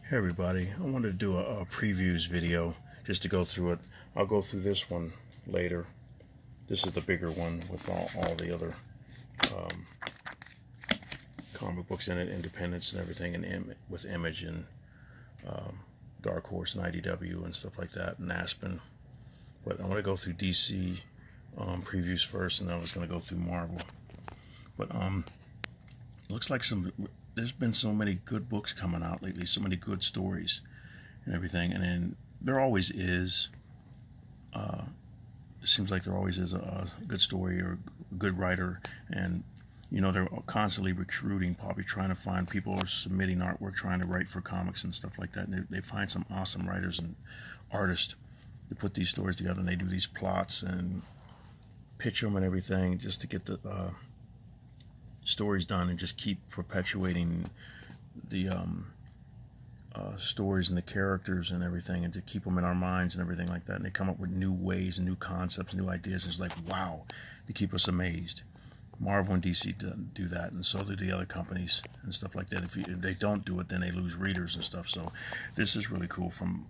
Hey everybody, I wanted to do a previews video just to go through it. I'll go through this one later. This is the bigger one with all the other comic books in it, Independence and everything, and with Image and Dark Horse and IDW and stuff like that, and Aspen. But I want to go through DC previews first, and then I was going to go through Marvel. But looks like there's been so many good books coming out lately, so many good stories and everything, and then there always is. It seems like there always is a good story or a good writer, and you know they're constantly recruiting, probably trying to find people who are submitting artwork, trying to write for comics and stuff like that. And they find some awesome writers and artists to put these stories together, and they do these plots and pitch them and everything just to get the stories done and just keep perpetuating the stories and the characters and everything, and to keep them in our minds and everything like that. And they come up with new ways and new concepts, new ideas. It's like, wow, to keep us amazed. Marvel and DC do that, and so do the other companies and stuff like that. If they don't do it, then they lose readers and stuff. So this is really cool, from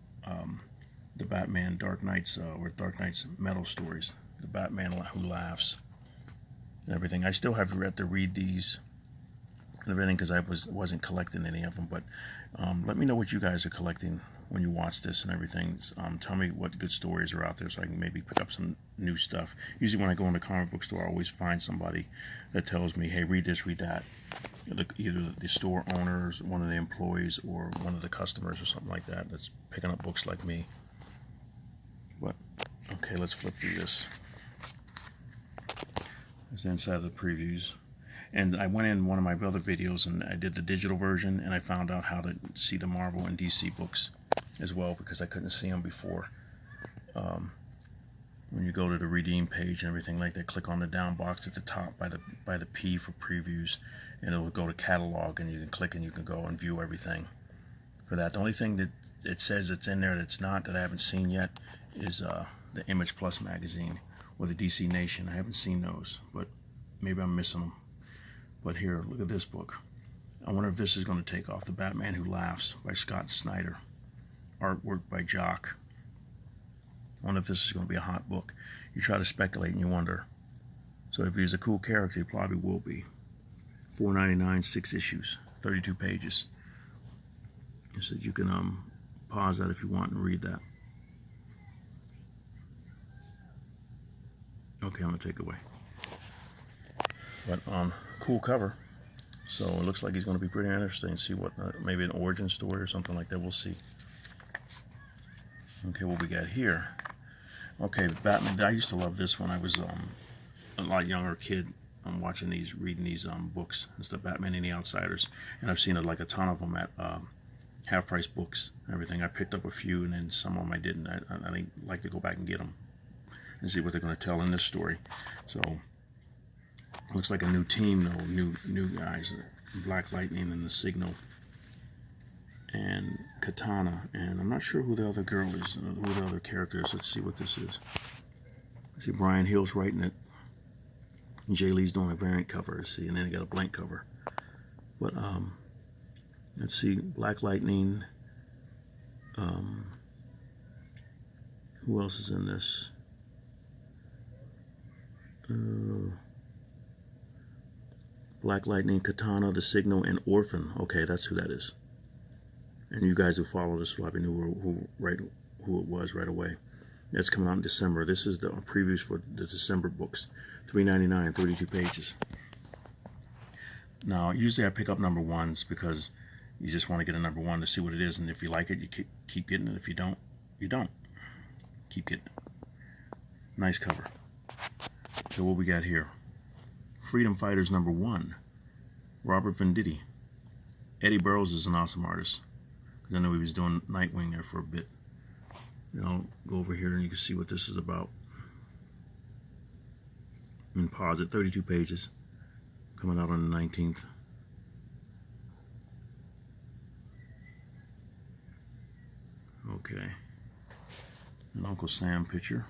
the Batman Dark Knights or Dark Knights Metal stories, the Batman Who Laughs and everything. I still have yet to read these and everything because I wasn't collecting any of them. But let me know what you guys are collecting when you watch this and everything. Tell me what good stories are out there so I can maybe pick up some new stuff. Usually when I go in the comic book store, I always find somebody that tells me, hey, read this, read that. Either the store owners, one of the employees, or one of the customers or something like that that's picking up books like me. But okay, let's flip through this. It's inside of the previews. And I went in one of my other videos and I did the digital version, and I found out how to see the Marvel and DC books as well, because I couldn't see them before. When you go to the redeem page and everything like that, click on the down box at the top by the P for previews, and it will go to catalog, and you can click and you can go and view everything for that. The only thing that it says it's in there that's not, that I haven't seen yet, is the Image Plus magazine or the DC Nation. I haven't seen those, but maybe I'm missing them. But here, look at this book. I wonder if this is going to take off. The Batman Who Laughs by Scott Snyder. Artwork by Jock. I wonder if this is going to be a hot book. You try to speculate and you wonder. So if he's a cool character, he probably will be. $4.99, 6 issues, 32 pages. It says you can pause that if you want and read that. Okay, I'm going to take it away. But cool cover. So it looks like he's going to be pretty interesting. See what, maybe an origin story or something like that. We'll see. Okay, what we got here. Okay, Batman. I used to love this when I was a lot younger kid. I'm watching these, reading these books. It's the Batman and the Outsiders, and I've seen like a ton of them at half-price books and everything. I picked up a few, and then some of them I didn't. I like to go back and get them and see what they're going to tell in this story. So looks like a new team, though, new guys. Black Lightning and the Signal and Katana, and I'm not sure who the other girl is, who the other character is. Let's see what this is. I see Brian Hill's writing it, and Jay Lee's doing a variant cover. See, and then they got a blank cover. But let's see, Black Lightning. Who else is in this? Black Lightning, Katana, the Signal, and Orphan. Okay, that's who that is. And you guys who follow this probably knew who it was right away. That's coming out in December. This is the previews for the December books. $3.99, 32 pages. Now, usually I pick up number ones because you just want to get a number one to see what it is, and if you like it, you keep getting it. If you don't, you don't. Keep getting it. Nice cover. So what we got here? Freedom Fighters number 1. Robert Venditti. Eddie Burroughs is an awesome artist. I know he was doing Nightwing there for a bit. And I'll go over here and you can see what this is about. And pause it. 32 pages. Coming out on the 19th. Okay. An Uncle Sam picture.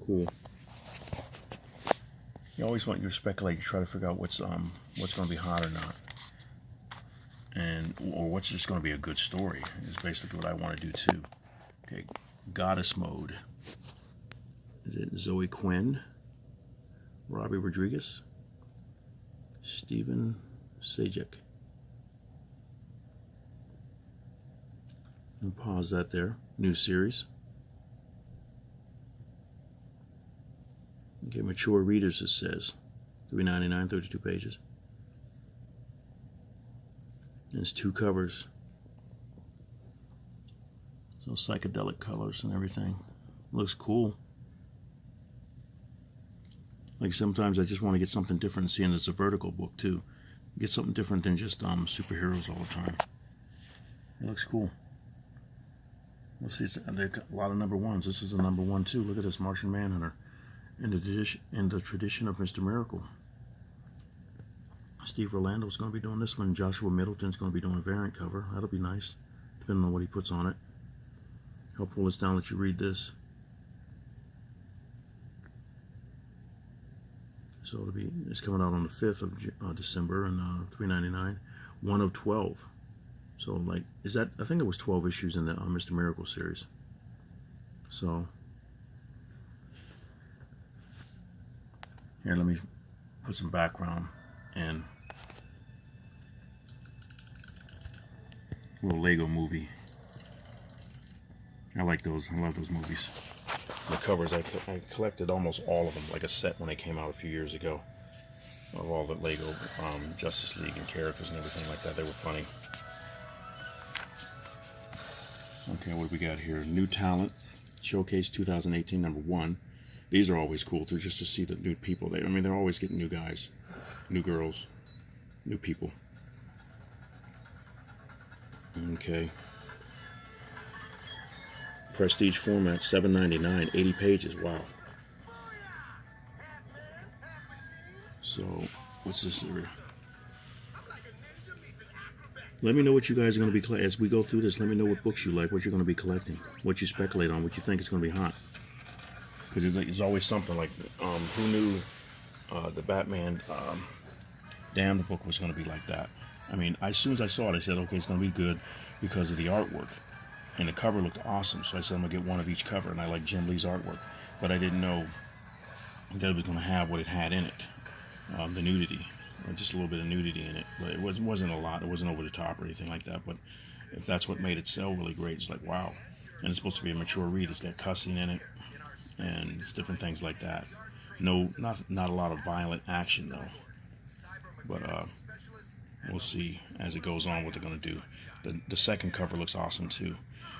Cool. You always want you to speculate. You try to figure out what's going to be hot or not, or what's just going to be a good story. Is basically what I want to do too. Okay, Goddess Mode. Is it Zoe Quinn, Robbie Rodriguez, Steven Sajek? And pause that there. New series. Okay, mature readers, it says. $3.99, 32 pages. There's 2 covers. So psychedelic colors and everything. Looks cool. Like sometimes I just want to get something different, seeing it's a vertical book too. Get something different than just superheroes all the time. It looks cool. We'll see. There are a lot of number 1s. This is a number 1 too. Look at this, Martian Manhunter. In the tradition of Mr. Miracle. Steve Orlando's going to be doing this one. Joshua Middleton's going to be doing a variant cover. That'll be nice, depending on what he puts on it. I'll pull this down, let you read this. So it's coming out on the 5th of December, and $3.99. 1 of 12. So like, I think it was 12 issues in the Mr. Miracle series. So here, let me put some background and a little Lego movie. I like those. I love those movies. The covers, I collected almost all of them, like a set when they came out a few years ago, of all the Lego Justice League and characters and everything like that. They were funny. Okay, what do we got here? New Talent Showcase 2018, number 1. These are always cool too, just to see the new people. I mean, they're always getting new guys, new girls, new people. Okay. Prestige format, $7.99, 80 pages. Wow. So, what's this here? Let me know what you guys are going to be as we go through this. Let me know what books you like, what you're going to be collecting, what you speculate on, what you think is going to be hot. Because there's always something like, who knew the Batman Damned book was going to be like that? I mean, as soon as I saw it, I said, okay, it's going to be good because of the artwork. And the cover looked awesome, so I said I'm going to get one of each cover, and I like Jim Lee's artwork. But I didn't know that it was going to have what it had in it, the nudity, or just a little bit of nudity in it. But it wasn't a lot, it wasn't over the top or anything like that. But if that's what made it sell really great, it's like, wow. And it's supposed to be a mature read. It's got cussing in it, and it's different things like that. No, not a lot of violent action though. But we'll see as it goes on what they're going to do. The second cover looks awesome too.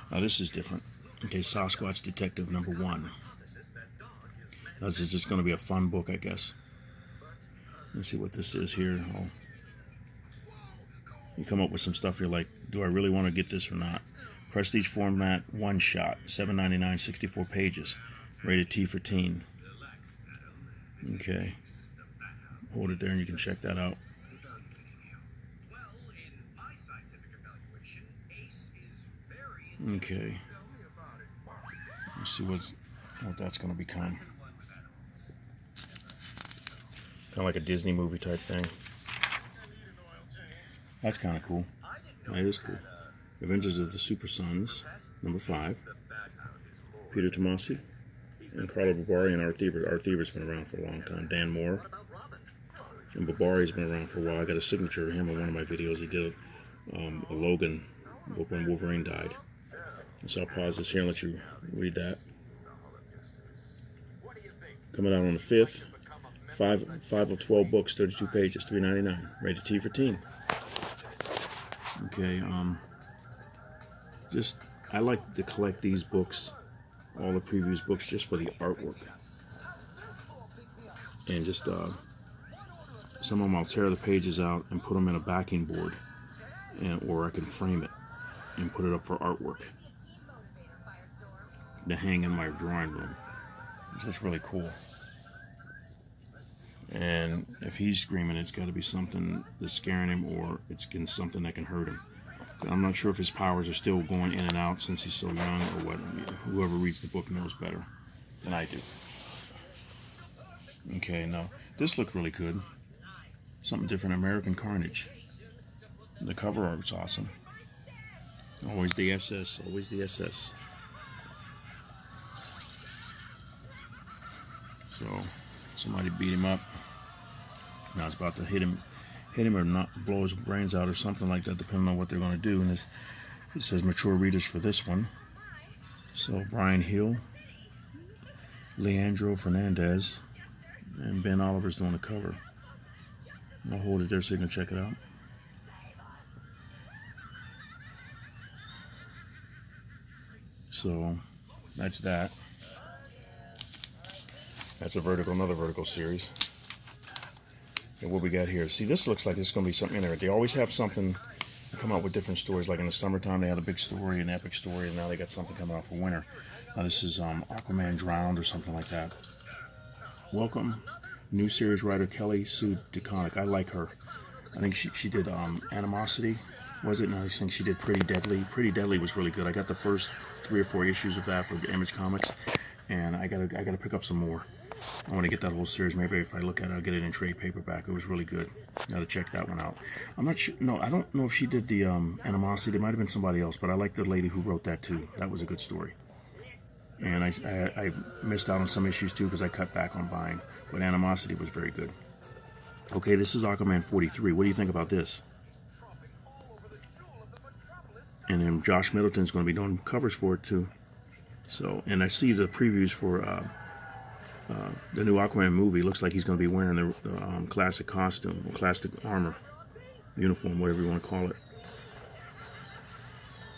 Now this is different. Okay, Sasquatch Detective number 1. This is just going to be a fun book, I guess. Let's see what this is here. Oh. You come up with some stuff you're like, do I really want to get this or not? Prestige format, 1 shot, $7.99, 64 pages. Rated T for teen. Okay. Hold it there and you can check that out. Okay. Let's see what that's going to become. Kind of like a Disney movie type thing. That's kind of cool. That is cool. Avengers of the Super Sons, number 5. Peter Tomasi and Carlo Barbari and Art Thieber. Art Thieber's been around for a long time. Dan Moore. And Barbari's been around for a while. I got a signature of him in one of my videos. He did a Logan book when Wolverine died. So I'll pause this here and let you read that. Coming out on the 5th. 5 of 12 books, 32 pages, $3.99. Rated T for teen. Okay, I like to collect these books, all the previous books, just for the artwork. And just, some of them I'll tear the pages out and put them in a backing board, or I can frame it and put it up for artwork to hang in my drawing room. It's just really cool. And if he's screaming, it's got to be something that's scaring him, or it's something that can hurt him. I'm not sure if his powers are still going in and out since he's so young, or what. I mean, whoever reads the book knows better than I do. Okay, no, this looked really good. Something different, American Carnage. The cover art's awesome. Always the SS, always the SS. So somebody beat him up. Now it's about to hit him or not, blow his brains out or something like that, depending on what they're going to do. And it says mature readers for this one. So Brian Hill, Leandro Fernandez, and Ben Oliver's doing the cover. I'll hold it there so you can check it out. So that's that. That's a Vertical, another Vertical series. And what we got here, see, this looks like this is going to be something in there. They always have something to come out with different stories. Like in the summertime, they had a big story, an epic story, and now they got something coming out for winter. Now this is Aquaman Drowned or something like that. Welcome, new series writer Kelly Sue DeConnick. I like her. I think she did Animosity, was it? No, I think she did Pretty Deadly. Pretty Deadly was really good. I got the first 3 or 4 issues of that for Image Comics, and I gotta pick up some more. I want to get that whole series. Maybe if I look at it, I'll get it in trade paperback. It was really good. Got to check that one out. I'm not sure. No, I don't know if she did the Animosity. There might have been somebody else, but I like the lady who wrote that too. That was a good story. And I missed out on some issues too because I cut back on buying. But Animosity was very good. Okay, this is Aquaman 43. What do you think about this? And then Josh Middleton's going to be doing covers for it too. So, and I see the previews for the new Aquaman movie. Looks like he's going to be wearing the classic costume, classic armor, uniform, whatever you want to call it.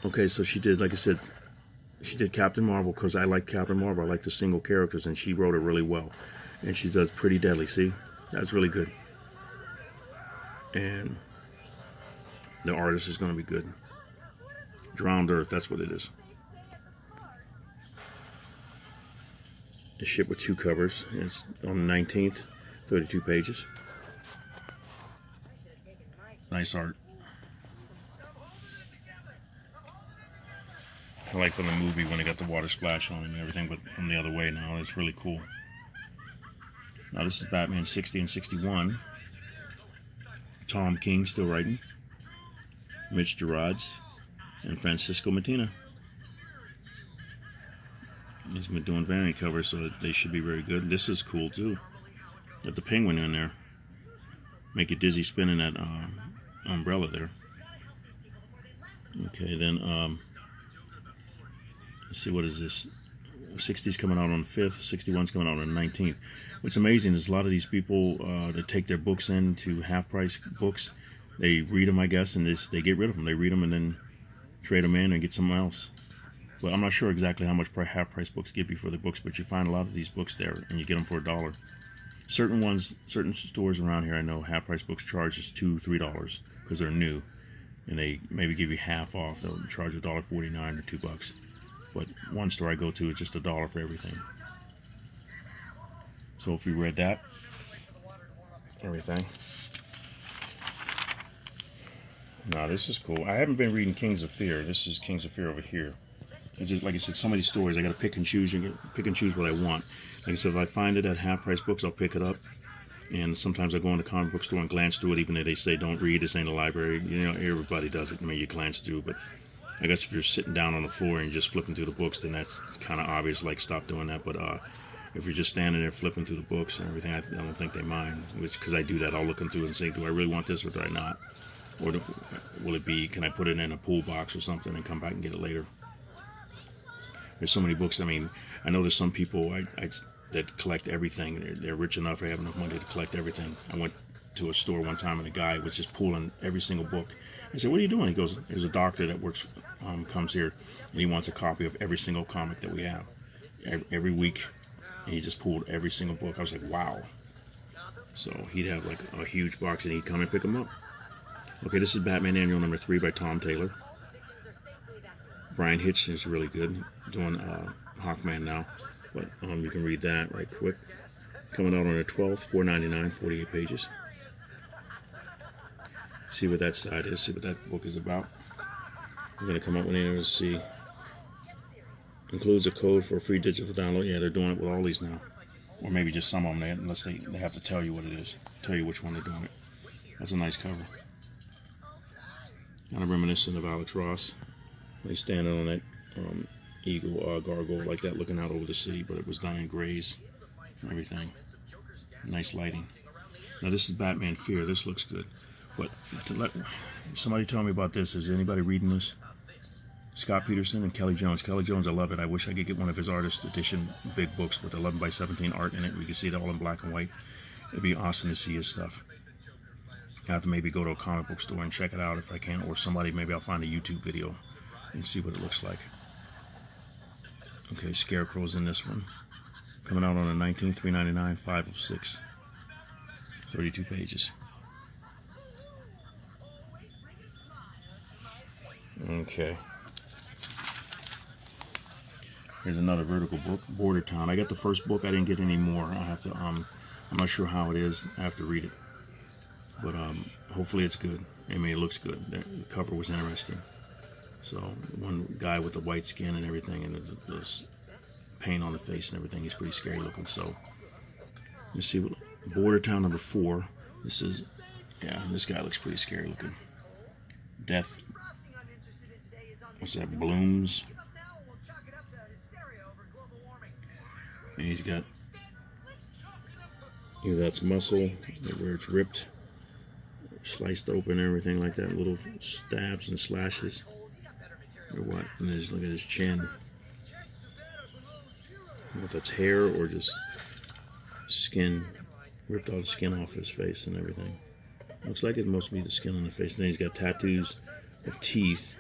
Okay, so she did, like I said, she did Captain Marvel because I like Captain Marvel. I like the single characters, and she wrote it really well. And she does Pretty Deadly. See, that's really good. And the artist is going to be good. Drowned Earth, that's what it is. It's shipped with 2 covers. It's on the 19th, 32 pages. Nice art. I like from the movie when they got the water splash on him and everything, but from the other way now, it's really cool. Now this is Batman 60 and 61. Tom King still writing. Mitch Gerads and Francisco Mattina. He's been doing vanity covers, so they should be very good. This is cool too. Got the penguin in there. Make you dizzy spinning that umbrella there. Okay, then let's see, what is this? 60's coming out on the 5th, 61's coming out on the 19th. What's amazing is a lot of these people that take their books into half-price books, they read them, I guess, and they get rid of them. They read them and then trade them in and get something else. But I'm not sure exactly how much half-price books give you for the books, but you find a lot of these books there, and you get them for $1. Certain stores around here, I know half-price books charge us $2, $3 because they're new, and they maybe give you half off. They'll charge $1.49 or $2. But one store I go to is just $1 for everything. So if you read that, everything. Now this is cool. I haven't been reading Kings of Fear. This is Kings of Fear over here. It's just, like I said, some of these stories I got to pick and choose. Pick and choose what I want. Like I said, if I find it at half-price books, I'll pick it up. And sometimes I go in the comic book store and glance through it, even though they say don't read. This ain't a library. You know, everybody does it. I mean, you glance through, but I guess if you're sitting down on the floor and just flipping through the books, then that's kind of obvious. Like, stop doing that. But if you're just standing there flipping through the books and everything, I don't think they mind. Because I do that. I'll look them through and say, do I really want this or do I not? Or will it be, can I put it in a pool box or something and come back and get it later? There's so many books. I mean, I know there's some people that collect everything. They're rich enough or have enough money to collect everything. I went to a store one time and a guy was just pulling every single book. I said, what are you doing? He goes, there's a doctor that works, comes here, and he wants a copy of every single comic that we have. Every week, and he just pulled every single book. I was like, wow. So he'd have like a huge box and he'd come and pick them up. Okay, this is Batman Annual number 3 by Tom Taylor. Brian Hitch is really good, doing Hawkman now, but you can read that right quick. Coming out on the 12th, $4.99, 48 pages. See what that side is, see what that book is about. We're going to come up with it and see. Includes a code for a free digital download. Yeah, they're doing it with all these now. Or maybe just some of them, unless they have to tell you what it is, tell you which one they're doing it. That's a nice cover. Kind of reminiscent of Alex Ross. He's standing on that eagle, gargoyle like that, looking out over the sea, but it was done in grays and everything. Nice lighting. Now this is Batman Fear. This looks good. But somebody tell me about this. Is anybody reading this? Scott Peterson and Kelly Jones. Kelly Jones, I love it. I wish I could get one of his artist edition big books with 11 by 17 art in it. We can see it all in black and white. It'd be awesome to see his stuff. I have to maybe go to a comic book store and check it out if I can, or somebody, maybe I'll find a YouTube video and see what it looks like. Okay, Scarecrow's in this one. Coming out on the 19th, $3.99, 5 of 6. 32 pages. Okay. Here's another Vertical book, Border Town. I got the first book. I didn't get any more. I have to. I'm not sure how it is. I have to read it. But hopefully it's good. I mean, it looks good. The cover was interesting. So one guy with the white skin and everything, and there's paint on the face and everything. He's pretty scary looking. So you see what Border Town number 4. This is, yeah. This guy looks pretty scary looking. Death. What's that? Blooms. And he's got, you know, that's muscle where it's ripped, sliced open, everything like that, little stabs and slashes, or what? And there's, look at his chin. I don't know if that's hair or just skin, ripped all the skin off his face and everything. Looks like it must be the skin on the face. And then he's got tattoos of teeth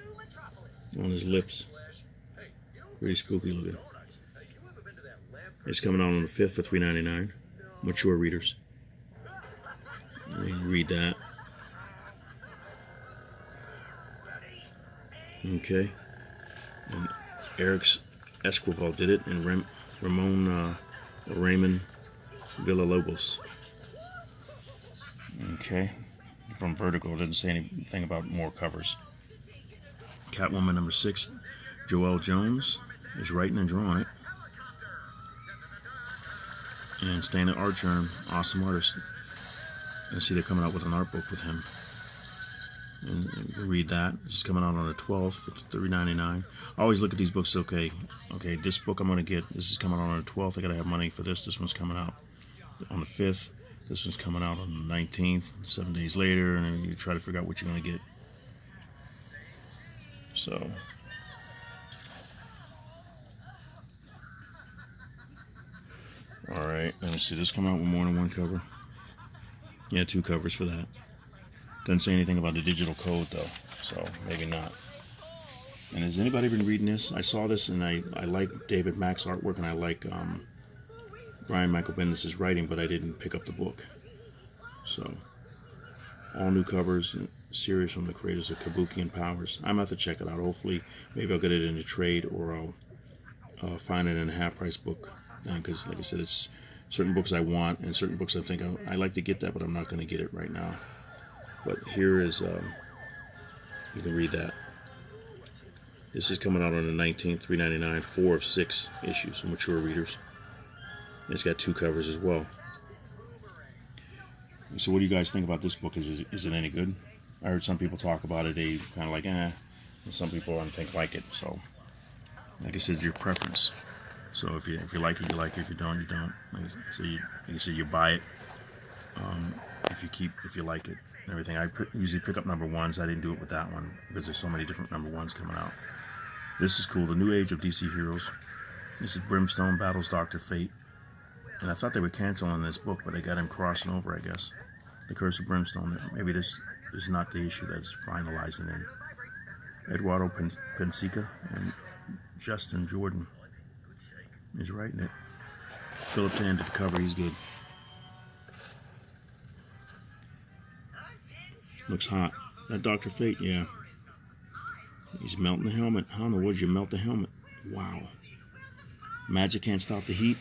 on his lips. Pretty spooky looking. It's coming out on the 5th for $3.99. Mature readers. You can read that. Okay. And Eric Esquivel did it, and Raymond Villalobos. Okay. From Vertigo. Didn't say anything about more covers. Catwoman number 6. Joel Jones is writing and drawing it. And Stan Archer, awesome artist. I see they're coming out with an art book with him. And you can read that. It's coming out on the 12th for $3.99. I always look at these books. Okay, this book I'm going to get. This is coming out on the 12th. I got to have money for this. This one's coming out on the 5th. This one's coming out on the 19th. 7 days later, and then you try to figure out what you're going to get. So. Alright, let me see. This come out with more than one cover. Yeah, 2 covers for that. Doesn't say anything about the digital code though, so maybe not. And has anybody been reading this? I saw this and I like David Mack's artwork, and I like Brian Michael Bendis' writing, but I didn't pick up the book. So, all new covers, series from the creators of Kabuki and Powers. I'm going to have to check it out. Hopefully, maybe I'll get it in a trade, or I'll find it in a half-price book. Because, like I said, it's certain books I want, and certain books I think I like to get that, but I'm not going to get it right now. But here is, you can read that. This is coming out on the 19th, $3.99, 4 of 6 issues for mature readers. It's got 2 covers as well. So what do you guys think about this book? Is it any good? I heard some people talk about it, they kind of like, and some people I think like it. So, like I said, it's your preference. So if you like it, you like it. If you don't, you don't. So you buy it. If you like it and everything. I usually pick up number 1s. I didn't do it with that one because there's so many different number 1s coming out. This is cool. The New Age of DC Heroes. This is Brimstone battles Dr. Fate. And I thought they were canceling this book, but they got him crossing over, I guess. The Curse of Brimstone. Maybe this is not the issue that's finalizing in. Eduardo Pensica and Justin Jordan is writing it. Philip Tan did the cover. He's good. Looks hot. That Dr. Fate, yeah. He's melting the helmet. How in the world you melt the helmet? Wow. Magic can't stop the heat.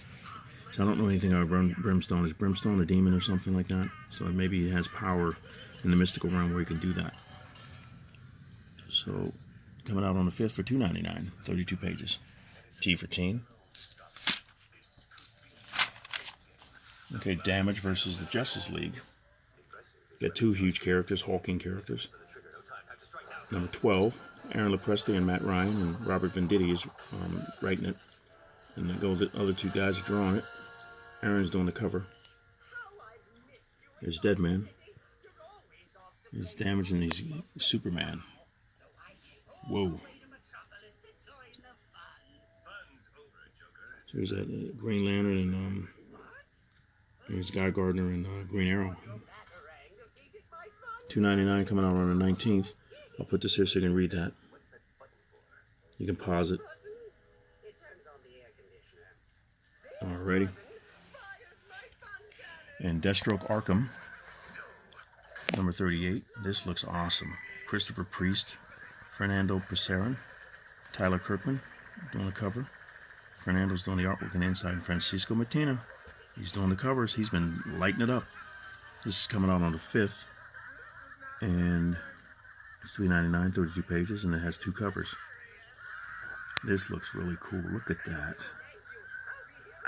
So I don't know anything about Brimstone. Is Brimstone a demon or something like that? So maybe he has power in the mystical realm where he can do that. So, coming out on the 5th for $2.99. 32 pages. T for teen. Okay, Damage versus the Justice League. Got two huge characters, hulking characters. Number 12, Aaron Lopresti and Matt Ryan, and Robert Venditti is writing it. And the other two guys are drawing it. Aaron's doing the cover. There's Deadman. There's Damage, and he's Superman. Whoa. So there's that Green Lantern, and there's Guy Gardner and Green Arrow. $2.99 coming out on the 19th. I'll put this here so you can read that. You can pause it. Alrighty. And Deathstroke Arkham, number 38. This looks awesome. Christopher Priest, Fernando Pesserin, Tyler Kirkman doing the cover. Fernando's doing the artwork and inside, and Francisco Martina, he's doing the covers. He's been lighting it up. This is coming out on the 5th, and it's $3.99, 32 pages, and it has 2 covers. This looks really cool. Look at that.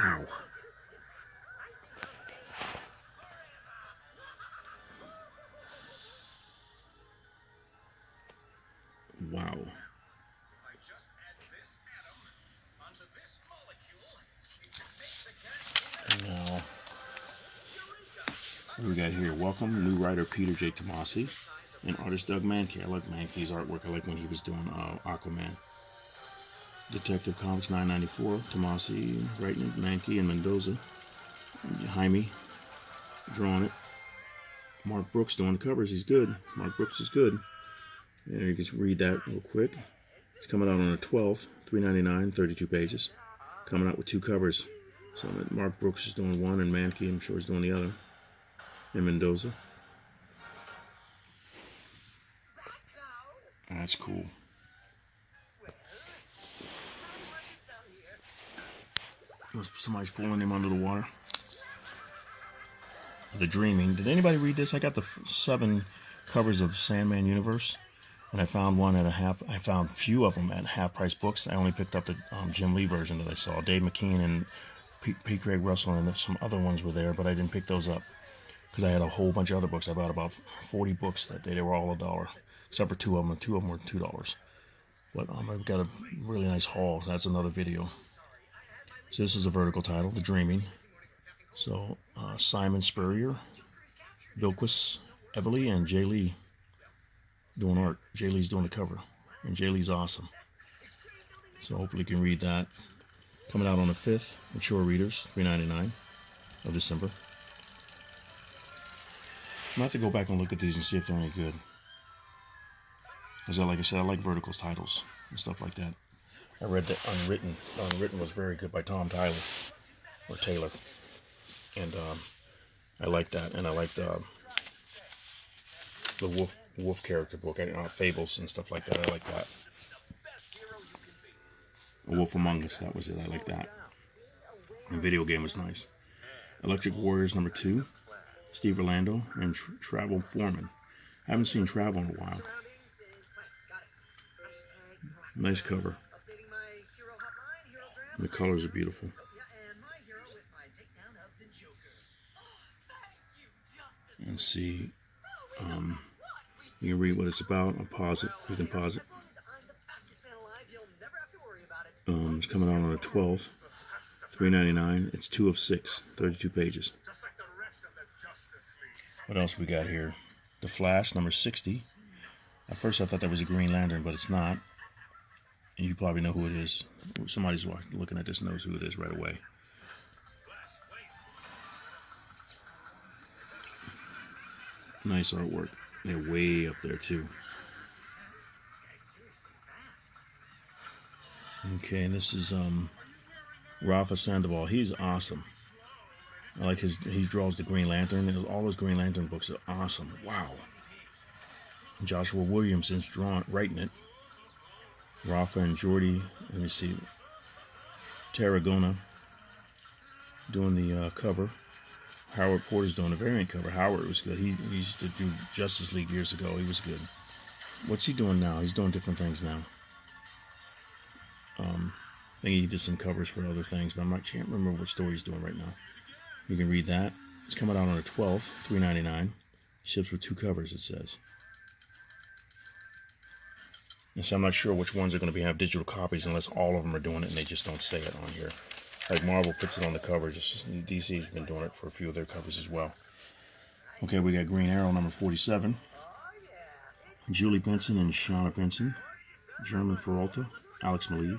Ow. Wow. Now, what do we got here? Welcome, new writer Peter J. Tomasi and artist Doug Mahnke. I like Mahnke's artwork. I like when he was doing Aquaman. Detective Comics $9.94. Tomasi writing it. Mahnke and Mendoza. Jaime drawing it. Mark Brooks doing the covers. He's good. Mark Brooks is good. And you can read that real quick. It's coming out on the 12th. $3.99, 32 pages. Coming out with 2 covers. So Mark Brooks is doing one, and Mahnke, I'm sure, is doing the other. And Mendoza. That's cool. Somebody's pulling him under the water. The Dreaming. Did anybody read this? I got the 7 covers of Sandman Universe, and I found one at I found few of them at half-price books. I only picked up the Jim Lee version that I saw. Dave McKean and P. Craig Russell and some other ones were there, but I didn't pick those up because I had a whole bunch of other books. I bought about 40 books that day. They were all $1, except for 2 of them. 2 of them were $2. But I've got a really nice haul. So that's another video. So this is a vertical title, The Dreaming. So Simon Spurrier, Bilquis Evely, and Jay Lee doing art. Jay Lee's doing the cover, and Jay Lee's awesome. So hopefully you can read that. Coming out on the 5th, mature readers, $3.99 of December. I'm gonna have to go back and look at these and see if they're any good. Because like I said, I like vertical titles and stuff like that. I read that Unwritten. Unwritten was very good by Tom Taylor. And I like that. And I liked the wolf character book, Fables and stuff like that. I like that. A Wolf Among Us, that was it. I like that. The video game was nice. Electric Warriors number 2, Steve Orlando and Travel Foreman. I haven't seen Travel in a while. Nice cover. The colors are beautiful. Let's see. You can read what it's about. I'll pause it. You can pause it. It's coming out on the 12th. $3.99. It's 2 of 6. 32 pages. What else we got here? The Flash, number 60. At first I thought that was a Green Lantern, but it's not. And you probably know who it is. Somebody's looking at this knows who it is right away. Nice artwork. They're way up there too. Okay, and this is Rafa Sandoval. He's awesome. I like he draws the Green Lantern. All those Green Lantern books are awesome. Wow. Joshua Williamson's writing it. Rafa and Jordi, let me see, Tarragona doing the cover. Howard Porter's doing the variant cover. Howard was good. He used to do Justice League years ago. He was good. What's he doing now? He's doing different things now. I think he did some covers for other things, but I can't remember what story he's doing right now. You can read that. It's coming out on the 12th, $3.99. Ships with 2 covers, it says. And so I'm not sure which ones are going to have digital copies unless all of them are doing it and they just don't say it on here. Like Marvel puts it on the covers. DC's been doing it for a few of their covers as well. Okay, we got Green Arrow number 47. Julie Benson and Shauna Benson. German Peralta, Alex Maleev.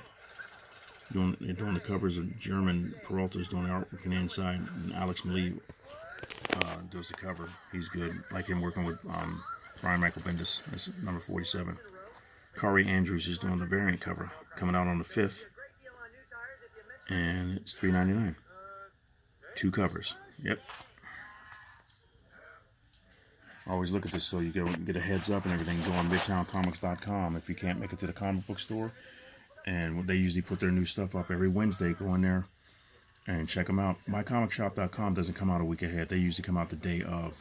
They're doing the covers of German. Peralta's doing the artwork on the inside, and Alex Maleev does the cover. He's good. Like him working with Brian Michael Bendis. That's number 47. Kari Andrews is doing the variant cover, coming out on the 5th, and it's $3.99. 2 covers. Yep. Always look at this so you get a heads up and everything. Go on MidtownComics.com if you can't make it to the comic book store. And they usually put their new stuff up every Wednesday. Go in there and check them out. MyComicShop.com doesn't come out a week ahead. They usually come out the day of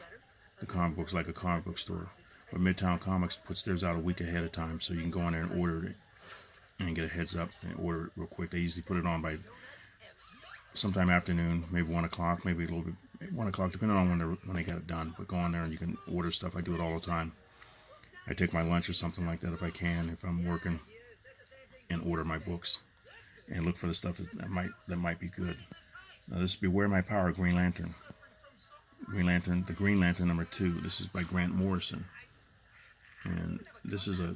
the comic books, like a comic book store. But Midtown Comics puts theirs out a week ahead of time, so you can go in there and order it and get a heads up and order it real quick. They usually put it on by sometime afternoon, maybe 1 o'clock, maybe a little bit 1 o'clock, depending on when they got it done. But go on there and you can order stuff. I do it all the time. I take my lunch or something like that if I can, if I'm working, and order my books and look for the stuff that might be good. Now this is Beware My Power, Green Lantern. The Green Lantern number 2. This is by Grant Morrison. And this is a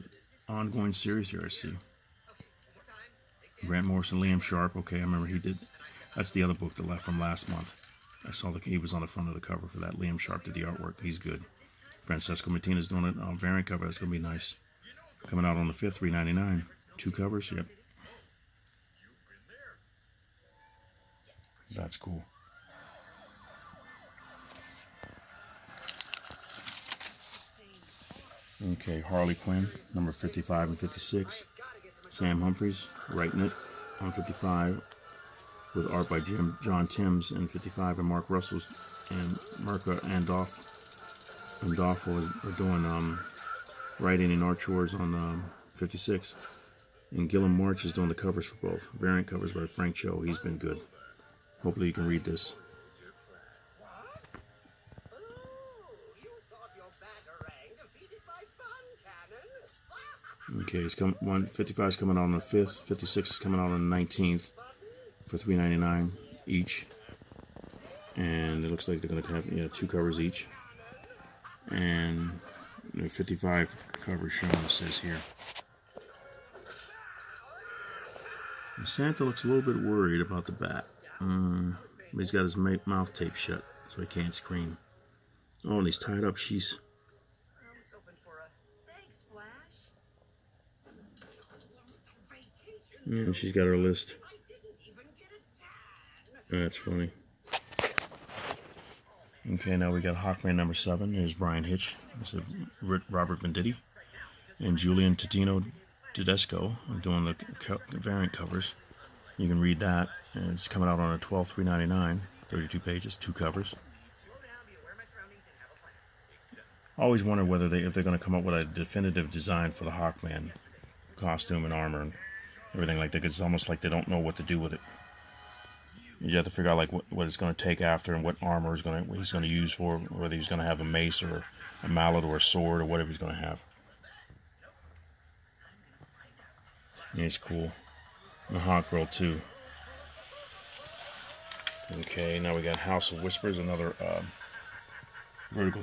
ongoing series here, I see. Grant Morrison, Liam Sharp. Okay, I remember he did. That's the other book that left from last month. I saw he was on the front of the cover for that. Liam Sharp did the artwork. He's good. Francesco Martinez doing it on variant cover. That's going to be nice. Coming out on the 5th, $3.99. 2 covers. Yep. That's cool. Okay, Harley Quinn, number 55 and 56. Sam Humphries writing it on 55, with art by John Timms in 55, and Mark Russell and Mirka Andolfo are doing writing and art chores on 56. And Gilliam March is doing the covers for both. Variant covers by Frank Cho. He's been good. Hopefully you can read this. Okay, 55 is coming out on the 5th, 56 is coming out on the 19th for $3.99 each. And it looks like they're going to have 2 covers each. And the 55 cover shown, it says here. And Santa looks a little bit worried about the bat. He's got his mouth taped shut, so he can't scream. Oh, and he's tied up. She's... Yeah, she's got her list. That's funny. Okay, now we got Hawkman number 7. There's Brian Hitch. This is Robert Venditti. And Julian Totino Tedesco doing the variant covers. You can read that. And it's coming out on a 12, $3.99. 32 pages, 2 covers. I always wonder if they're going to come up with a definitive design for the Hawkman costume and armor and everything like that. It's almost like they don't know what to do with it. You have to figure out like what it's going to take after and what armor he's going to use for, whether he's going to have a mace or a mallet or a sword or whatever he's going to have. Yeah, it's cool. And Hawkgirl too. Okay, now we got House of Whispers, another Vertigo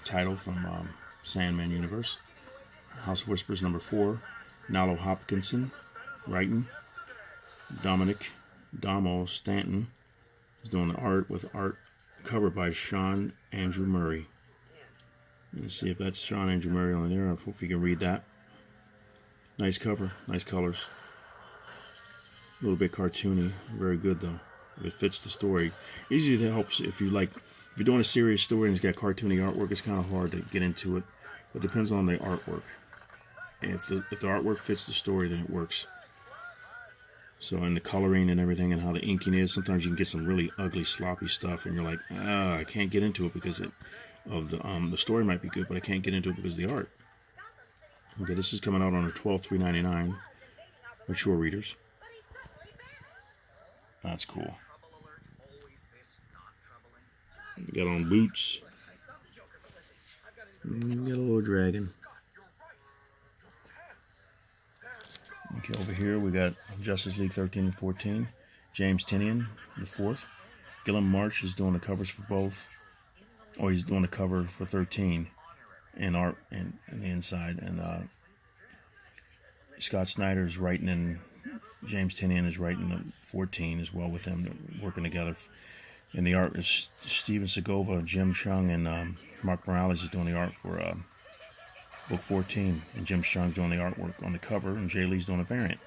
title from Sandman Universe. House of Whispers number 4. Nalo Hopkinson writing. Dominic Damo Stanton is doing the art, with art cover by Sean Andrew Murray. Let's see if that's Sean Andrew Murray on there. I hope you can read that. Nice cover, nice colors. A little bit cartoony, very good though. It fits the story. Usually it helps if you're doing a serious story and it's got cartoony artwork. It's kind of hard to get into it. It depends on the artwork. And if the artwork fits the story, then it works. So, and the coloring and everything and how the inking is, sometimes you can get some really ugly, sloppy stuff, and you're like, I can't get into it because the story might be good, but I can't get into it because of the art. Okay, this is coming out on a 12, $3.99. Mature readers. That's cool. Got on boots. Got a little dragon. Okay, over here we got Justice League 13 and 14. James Tynion, the fourth. Gilliam March is doing the covers for both. Or he's doing the cover for 13 and art and the inside. And Scott Snyder is writing, and James Tynion is writing the 14 as well with him. They're working together. And the art is Steven Segovia, Jim Chung, and Mark Morales is doing the art for book 14. And Jim Chung's doing the artwork on the cover, and Jay Lee's doing a variant.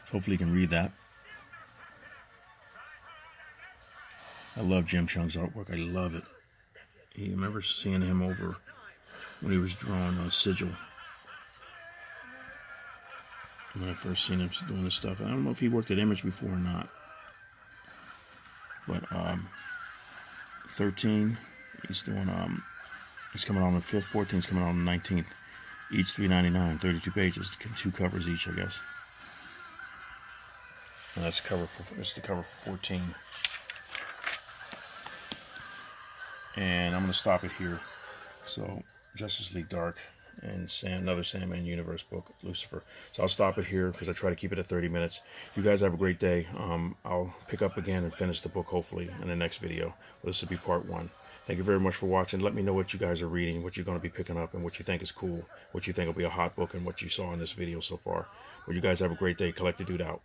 So hopefully you can read that. I love Jim Chung's artwork. I love it. I remember seeing him over when he was drawing on Sigil. When I first seen him doing this stuff. I don't know if he worked at Image before or not. But 13, he's doing he's coming on the 5th, 14 is coming on the 19th. Each $3.99, 32 pages, 2 covers each, I guess. And that's the cover for 14. And I'm going to stop it here. So, Justice League Dark and another Sandman Universe book, Lucifer. So I'll stop it here because I try to keep it at 30 minutes. You guys have a great day. I'll pick up again and finish the book hopefully in the next video. This will be part 1. Thank you very much for watching. Let me know what you guys are reading, what you're going to be picking up, and what you think is cool, what you think will be a hot book, and what you saw in this video so far. Well, you guys have a great day. Collector Dude out.